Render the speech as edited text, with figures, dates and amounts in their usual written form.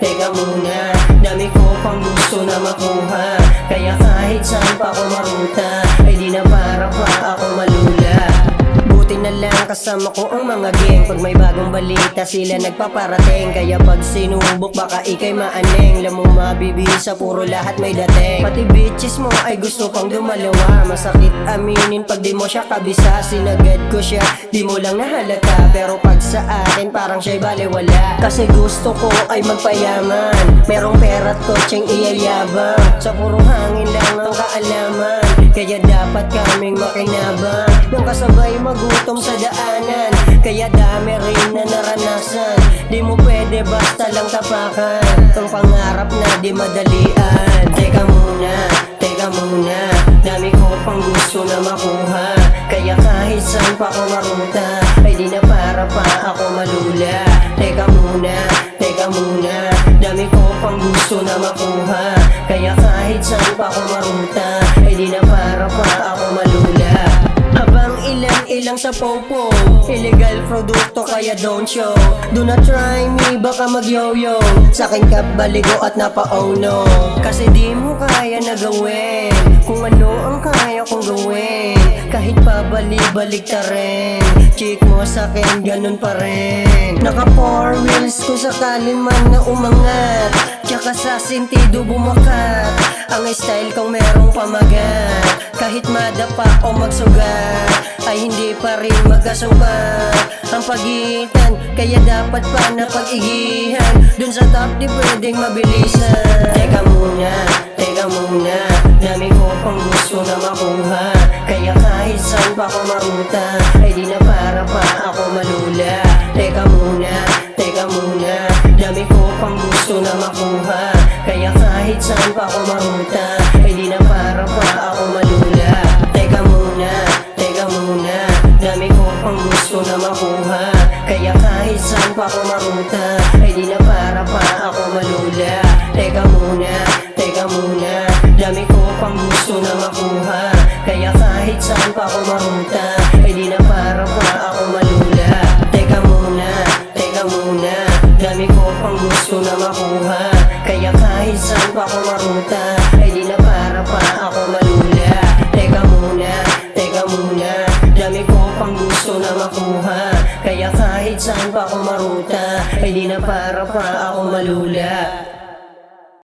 teka muna, dami ko pang gusto na makuha. Kaya kahit saan pa ako maruta, ay di na para pa ako malula. Buti na lang kasama ko ang mga gang, pag may bagong balita sila nagpaparating. Kaya pag sinubok baka ikay maaneng, lam mo mabibisa puro lahat may dating. Pati bitches mo ay gusto pang dumalawa, masakit aminin pag di mo siya kabisa. Sinagad ko siya, di mo lang nahalata, pero pag sa akin parang siya'y balewala. Kasi gusto ko ay magpayaman, merong pera't kotseng iyayabang, sa puro hangin lang ang kaalaman. Kaya dapat kaming makinabang, nang kasabay magutom sa daanan. Kaya dami rin na naranasan, di mo pwede basta lang tapakan ang pangarap na di madalian. Teka muna, dami ko pang gusto na makuha. Kaya kahit saan pa ako maruta, ay di na para pa ako malula. Teka muna, dami ko pang gusto na makuha. Kaya kahit saan pa ako maruta, ay di na para pa ako malula. Habang ilang sa popo, illegal produkto kaya don't show. Do not try me, baka mag-yo-yo, sa'kin ka baligo at napa-oh no. Kasi di mo kaya na gawin kung ano ang kaya kong gawin. Kahit pabalik-balik ta rin, chick mo sa'kin ganun pa rin. Naka 4 wheels kung sakali man na umangat, tsaka sa sentido bumakat. Ang style kong merong pamagat, kahit madapa o magsugat, ay hindi pa rin magkasukat ang pagitan. Kaya dapat pa na pag-igihan, dun sa top di pwedeng mabilisan. Teka muna, dami ko pang gusto na makuha. Kaya kahit saan pa ako maruta, ay di na para pa ako malula. Teka muna, dami ko pang gusto na makuha. Kaya kahit saan pa ako maruta, ay di na para pa ako malula. Teka muna, dami ko pang gusto na makuha. Kaya kahit saan pa ako maruta, ay di na para pa ako malula. Teka muna, dami ko pang gusto na makuha. Kaya kahit saan pa ako maruta, ay di na para pa ako malula. Teka muna, dami ko pang gusto na makuha. Kaya kahit saan pa ako maruta, ay di na para pa ako malula. Teka muna, dami ko pang gusto na makuha. Kaya kahit saan pa ako maruta, ay di na para pa ako malula.